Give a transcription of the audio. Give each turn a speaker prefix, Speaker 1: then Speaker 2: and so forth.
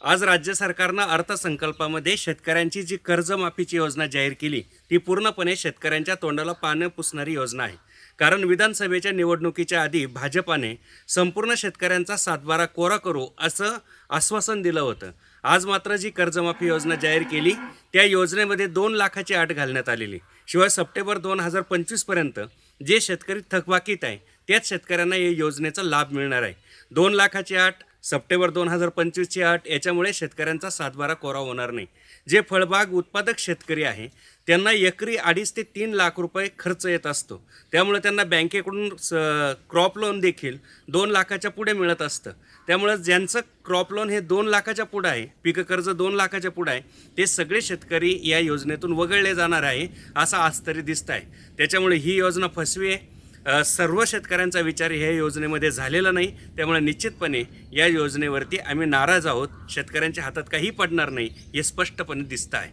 Speaker 1: आज राज्य सरकारनं अर्थसंकल्पामध्ये शेतकऱ्यांची जी कर्जमाफीची योजना जाहीर केली ती पूर्णपणे शेतकऱ्यांच्या तोंडाला पानं पुसणारी योजना आहे. कारण विधानसभेच्या निवडणुकीच्या आधी भाजपाने संपूर्ण शेतकऱ्यांचा सातबारा कोरा करू असं आश्वासन दिलं होतं. आज मात्र जी कर्जमाफी योजना जाहीर केली त्या योजनेमध्ये 2 लाखाची अट घालण्यात आलेली. शिवाय सप्टेंबर 2025पर्यंत जे शेतकरी थकबाकीत आहे त्याच शेतकऱ्यांना या योजनेचा लाभ मिळणार आहे. 2 लाखाची अट, सप्टेंबर 2025ची अट, याच्यामुळे शेतकऱ्यांचा सातबारा कोरा होणार नाही. जे फळबाग उत्पादक शेतकरी आहे त्यांना एकरी 2.5 ते 3 लाख रुपये खर्च येत असतो. त्यामुळे त्यांना बँकेकडून क्रॉप लोन देखील 2 लाखाच्या पुढे मिळत असतं. त्यामुळे ज्यांचं क्रॉप लोन हे 2 लाखाच्या पुढं आहे, पीक कर्ज 2 लाखाच्या पुढं आहे, ते सगळे शेतकरी या योजनेतून वगळले जाणार आहे असं आज तरी दिसत आहे. त्याच्यामुळे ही योजना फसवी आहे. सर्व शेतकऱ्यांचा विचार ह्या योजनेमध्ये झालेला नाही. त्यामुळे निश्चितपणे या योजनेवरती आम्ही नाराज आहोत. शेतकऱ्यांच्या हातात काही पडणार नाही हे स्पष्टपणे दिसतं आहे.